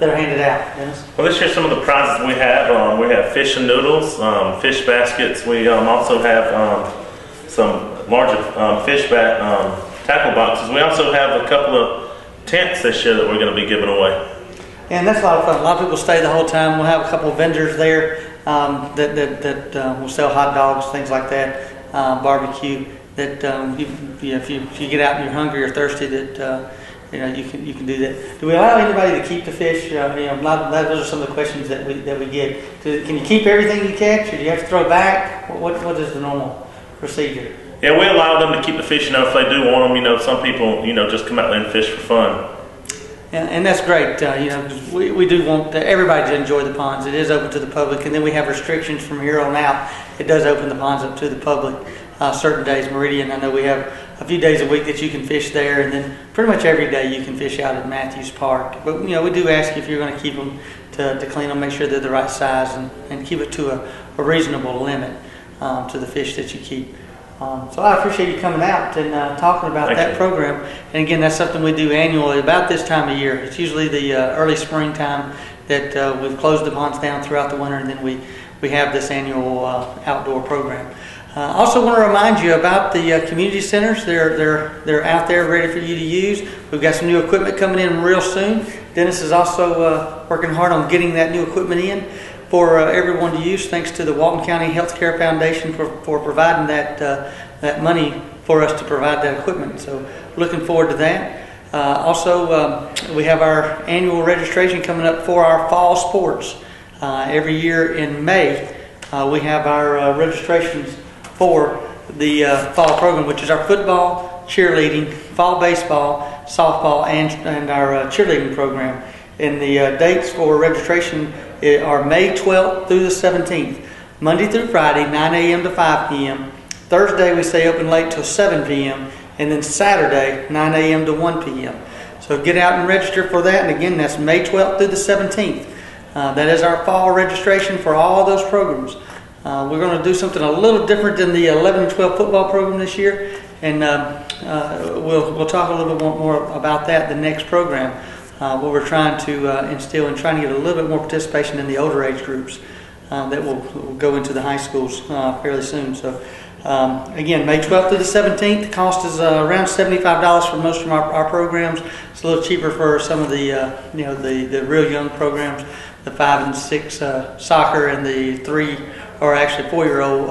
Speaker 21: are handed out, Dennis?
Speaker 22: Well, this year some of the prizes we have fish and noodles, fish baskets. We also have some larger fish tackle boxes. We also have a couple of tents this year that we're going to be giving away.
Speaker 21: And that's a lot of fun. A lot of people stay the whole time. We'll have a couple of vendors there that will sell hot dogs, things like that, barbecue. That if you get out and you're hungry or thirsty, that you can do that. Do we allow anybody to keep the fish? Those are some of the questions that we get. Can you keep everything you catch, or do you have to throw back? What is the normal procedure?
Speaker 22: Yeah, we allow them to keep the fish. If they do want them, some people just come out and fish for fun.
Speaker 21: And that's great. We do want everybody to enjoy the ponds. It is open to the public, and then we have restrictions from here on out. It does open the ponds up to the public certain days. Meridian, I know we have a few days a week that you can fish there, and then pretty much every day you can fish out at Matthews Park. But we do ask you if you're going to keep them to clean them, make sure they're the right size, and keep it to a reasonable limit to the fish that you keep. So I appreciate you coming out and talking about that program. And again, that's something we do annually about this time of year. It's usually the early springtime that we've closed the ponds down throughout the winter, and then we have this annual outdoor program. I also want to remind you about the community centers. They're out there ready for you to use. We've got some new equipment coming in real soon. Dennis is also working hard on getting that new equipment in for everyone to use, thanks to the Walton County Healthcare Foundation for providing that money for us to provide that equipment. So looking forward to that. Also, we have our annual registration coming up for our fall sports. Every year in May, we have our registrations for the fall program, which is our football, cheerleading, fall baseball, softball, and our cheerleading program. And the dates for registration are May 12th through the 17th, Monday through Friday, 9 a.m. to 5 p.m. Thursday, we stay open late till 7 p.m. And then Saturday, 9 a.m. to 1 p.m. So get out and register for that. And again, that's May 12th through the 17th. That is our fall registration for all those programs. We're going to do something a little different than the 11 and 12 football program this year. And we'll talk a little bit more about that the next program. What we're trying to instill and trying to get a little bit more participation in the older age groups that will go into the high schools fairly soon. So again, May 12th through the 17th. The cost is around $75 for most of our programs. It's a little cheaper for some of the the real young programs, the 5 and 6 soccer, and the 3 or actually 4-year-old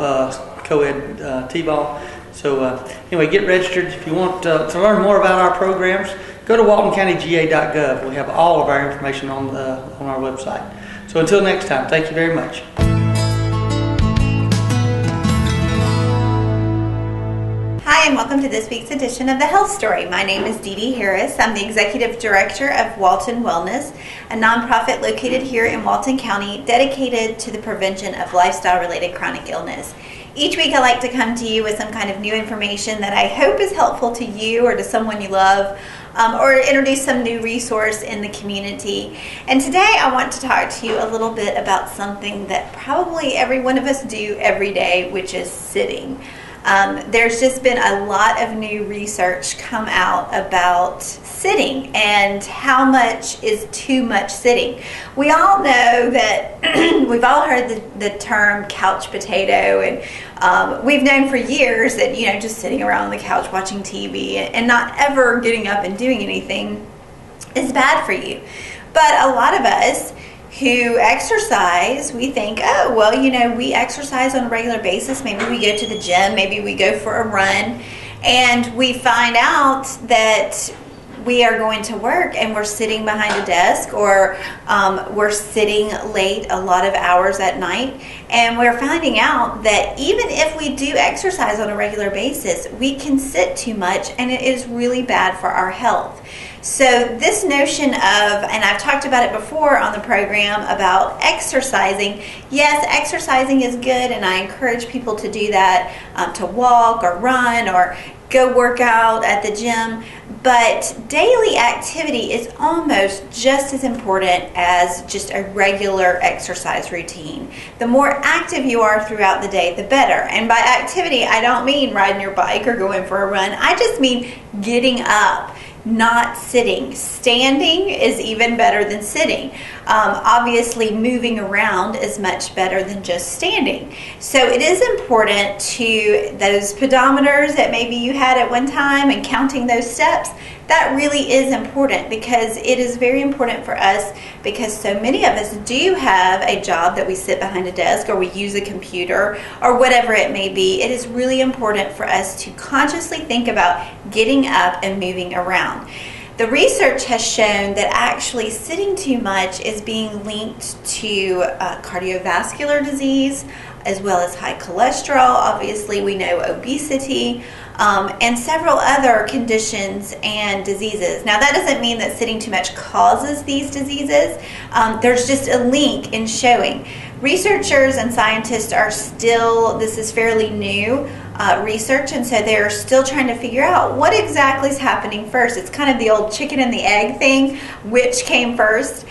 Speaker 21: co-ed t-ball. So anyway, get registered. If you want to learn more about our programs, go to waltoncountyga.gov. We have all of our information on our website. So until next time, thank you very much.
Speaker 14: Hi, and welcome to this week's edition of The Health Story. My name is Dee Dee Harris. I'm the Executive Director of Walton Wellness, a nonprofit located here in Walton County dedicated to the prevention of lifestyle-related chronic illness. Each week I like to come to you with some kind of new information that I hope is helpful to you or to someone you love, or introduce some new resource in the community. And today I want to talk to you a little bit about something that probably every one of us do every day, which is sitting. There's just been a lot of new research come out about sitting and how much is too much sitting. We all know that we've all heard the term couch potato, and we've known for years that, just sitting around on the couch watching TV and not ever getting up and doing anything is bad for you. But a lot of us who exercise, we think, oh, well, we exercise on a regular basis. Maybe we go to the gym, maybe we go for a run, and we find out that we are going to work and we're sitting behind a desk, or we're sitting late a lot of hours at night, and we're finding out that even if we do exercise on a regular basis, we can sit too much, and it is really bad for our health. So this notion of, and I've talked about it before on the program about exercising. Yes, exercising is good, and I encourage people to do that, to walk or run or go work out at the gym. But daily activity is almost just as important as just a regular exercise routine. The more active you are throughout the day, the better. And by activity, I don't mean riding your bike or going for a run. I just mean getting up, not sitting. Standing is even better than sitting. Obviously, moving around is much better than just standing. So it is important to those pedometers that maybe you had at one time and counting those steps. That really is important, because it is very important for us, because so many of us do have a job that we sit behind a desk or we use a computer or whatever it may be. It is really important for us to consciously think about getting up and moving around. The research has shown that actually sitting too much is being linked to cardiovascular disease, as well as high cholesterol. Obviously, we know obesity, and several other conditions and diseases. Now, that doesn't mean that sitting too much causes these diseases. There's just a link in showing. Researchers and scientists are still, this is fairly new research, and so they're still trying to figure out what exactly is happening first. It's kind of the old chicken and the egg thing. Which came first?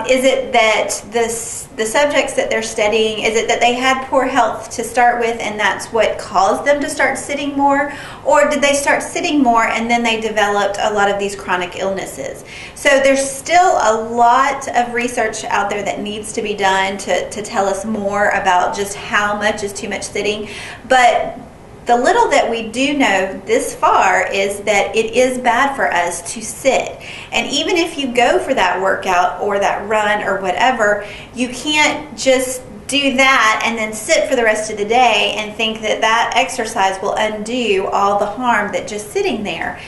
Speaker 14: Is it that the subjects that they're studying, is it that they had poor health to start with and that's what caused them to start sitting more? Or did they start sitting more and then they developed a lot of these chronic illnesses? So there's still a lot of research out there that needs to be done to tell us more about just how much is too much sitting. But the little that we do know this far is that it is bad for us to sit. And even if you go for that workout or that run or whatever, you can't just do that and then sit for the rest of the day and think that that exercise will undo all the harm that just sitting there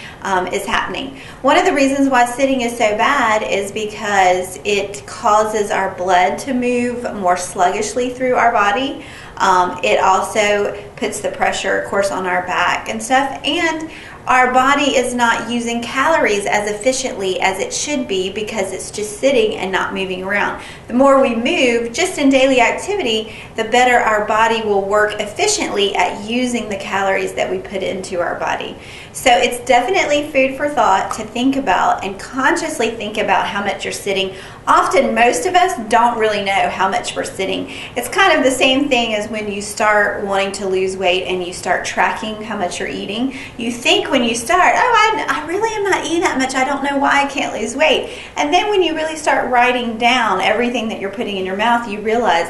Speaker 14: is happening. One of the reasons why sitting is so bad is because it causes our blood to move more sluggishly through our body. It also puts the pressure, of course, on our back and stuff, and our body is not using calories as efficiently as it should be because it's just sitting and not moving around. The more we move, just in daily activity, the better our body will work efficiently at using the calories that we put into our body. So it's definitely food for thought to think about and consciously think about how much you're sitting. Often, most of us don't really know how much we're sitting. It's kind of the same thing as when you start wanting to lose weight and you start tracking how much you're eating. You think when you start, oh, I really am not eating that much. I don't know why I can't lose weight. And then when you really start writing down everything that you're putting in your mouth, you realize,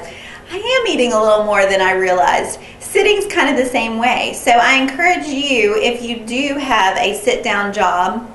Speaker 14: I am eating a little more than I realized. Sitting's kind of the same way. So I encourage you, if you do have a sit-down job,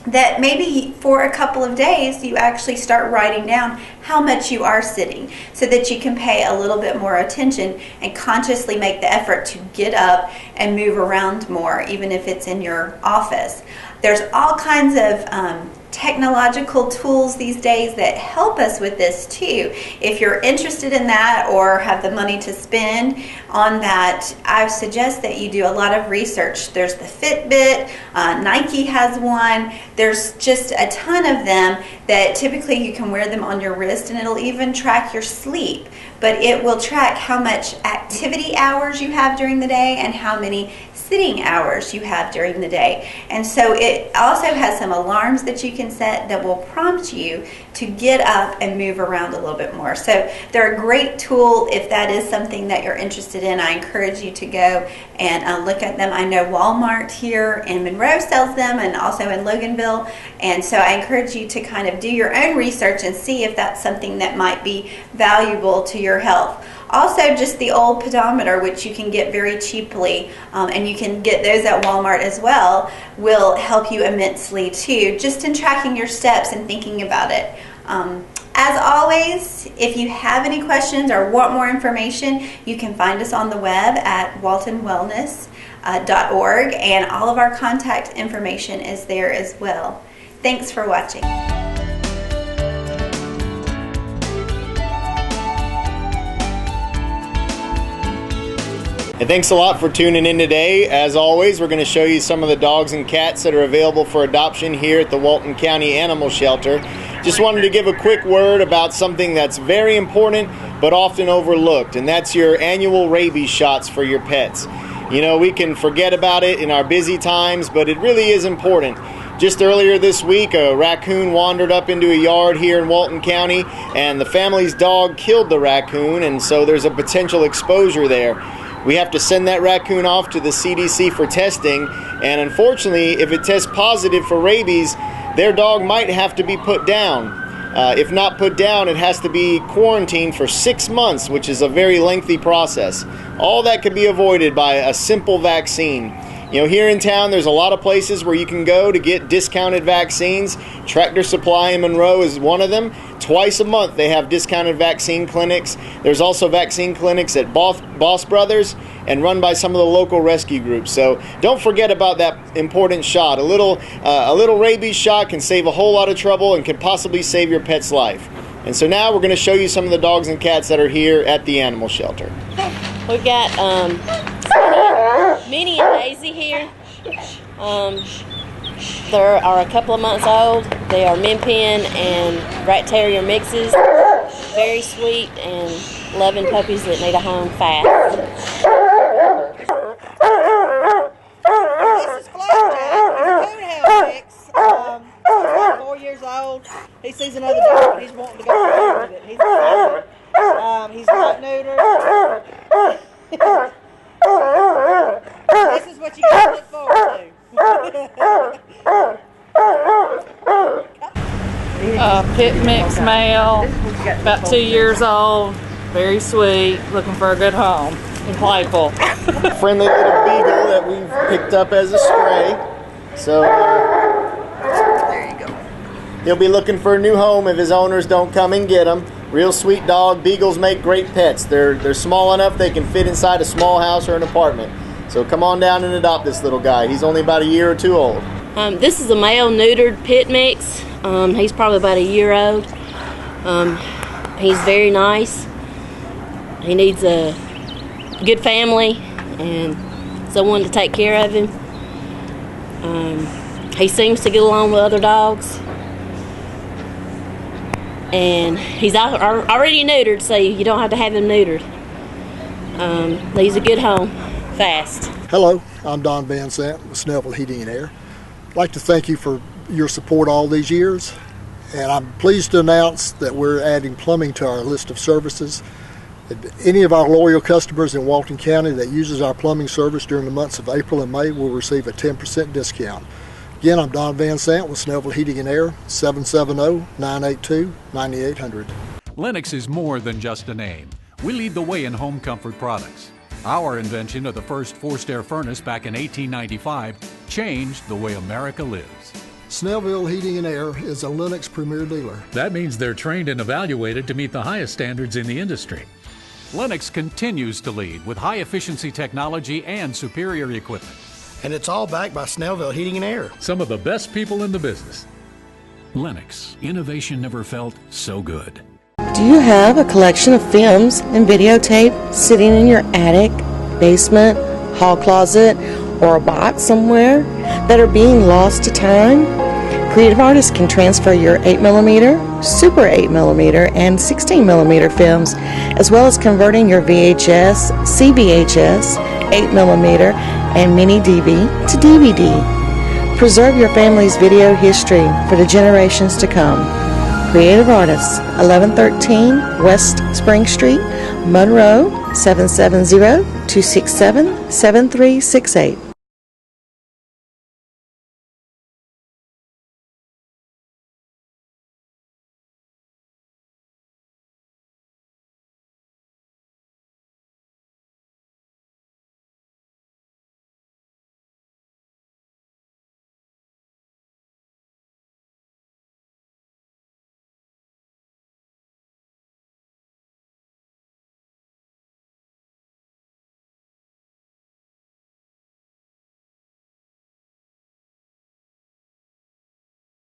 Speaker 14: that maybe for a couple of days you actually start writing down how much you are sitting so that you can pay a little bit more attention and consciously make the effort to get up and move around more, even if it's in your office. There's all kinds of technological tools these days that help us with this too. If you're interested in that or have the money to spend on that, I suggest that you do a lot of research. There's the Fitbit, Nike has one. There's just a ton of them that typically you can wear them on your wrist, and it'll even track your sleep. But it will track how much activity hours you have during the day and how many
Speaker 1: sitting hours you have during the day. And so it also has some alarms that you can set that will prompt you to get up and move around a little bit more. So they're a great tool if that is something that you're interested in. I encourage you to go and look at them. I know Walmart here in Monroe sells them, and also in Loganville, and so I encourage you to kind of do your own research and see if that's something that might be valuable to your health. Also, just the old pedometer, which you can get very cheaply, and you can get those at Walmart as well, will help you immensely too, just in tracking your steps and thinking about it. As always, if you have any questions or want more information, you can find us on the web at waltonwellness.org, and all of our contact information is there as well. Thanks for watching.
Speaker 2: And thanks a lot for tuning in today. As always, we're going to show you some of the dogs and cats that are available for adoption here at the Walton County Animal Shelter. Just wanted to give a quick word about something that's very important but often overlooked, and that's your annual rabies shots for your pets. You know, we can forget about it in our busy times, but it really is important. Just earlier this week, a raccoon wandered up into a yard here in Walton County, and the family's dog killed the raccoon, and so there's a potential exposure there. We have to send that raccoon off to the CDC for testing, and unfortunately, if it tests positive for rabies, their dog might have to be put down. If not put down, it has to be quarantined for 6 months, which is a very lengthy process. All that could be avoided by a simple vaccine. You know, here in town, there's a lot of places where you can go to get discounted vaccines. Tractor Supply in Monroe is one of them. Twice a month, they have discounted vaccine clinics. There's also vaccine clinics at Boss Brothers and run by some of the local rescue groups. So don't forget about that important shot. A little rabies shot can save a whole lot of trouble and can possibly save your pet's life. And so now we're going to show you some of the dogs and cats that are here at the animal shelter.
Speaker 23: We've got Minnie and Daisy here. They are a couple of months old. They are Min Pin and Rat Terrier mixes. Very sweet and loving puppies that need a home fast.
Speaker 24: This is Flapjack. He's a coonhound mix. He's 4 years old. He sees another dog and he's wanting to go play with it. He's excited. He's not neutered. This is what you got to look forward to.
Speaker 25: Pit mix male, about 2 years old, very sweet, looking for a good home, and playful.
Speaker 2: Friendly little beagle that we've picked up as a stray. So there you go. He'll be looking for a new home if his owners don't come and get him. Real sweet dog. Beagles make great pets. They're small enough they can fit inside a small house or an apartment. So come on down and adopt this little guy. He's only about a year or two old.
Speaker 23: This is a male neutered pit mix. He's probably about a year old. He's very nice. He needs a good family and someone to take care of him. He seems to get along with other dogs. And he's already neutered, so you don't have to have him neutered. He's a good home, fast.
Speaker 26: Hello, I'm Don Van Sant with Snellville Heating and Air. I'd like to thank you for your support all these years, and I'm pleased to announce that we're adding plumbing to our list of services. Any of our loyal customers in Walton County that uses our plumbing service during the months of April and May will receive a 10% discount. Again, I'm Don Van Sant with Snellville Heating and Air, 770-982-9800.
Speaker 27: Lennox is more than just a name. We lead the way in home comfort products. Our invention of the first forced air furnace back in 1895 changed the way America lives.
Speaker 26: Snellville Heating and Air is a Lennox premier dealer.
Speaker 27: That means they're trained and evaluated to meet the highest standards in the industry. Lennox continues to lead with high-efficiency technology and superior equipment.
Speaker 28: And it's all backed by Snellville Heating and Air.
Speaker 27: Some of the best people in the business. Lennox, innovation never felt so good.
Speaker 29: Do you have a collection of films and videotape sitting in your attic, basement, hall closet, or a box somewhere that are being lost to time? Creative artists can transfer your 8mm, Super 8mm, and 16mm films, as well as converting your VHS, CVHS, 8mm, and mini DV to DVD. Preserve your family's video history for the generations to come. Creative Artists, 1113 West Spring Street, Monroe, 770-267-7368.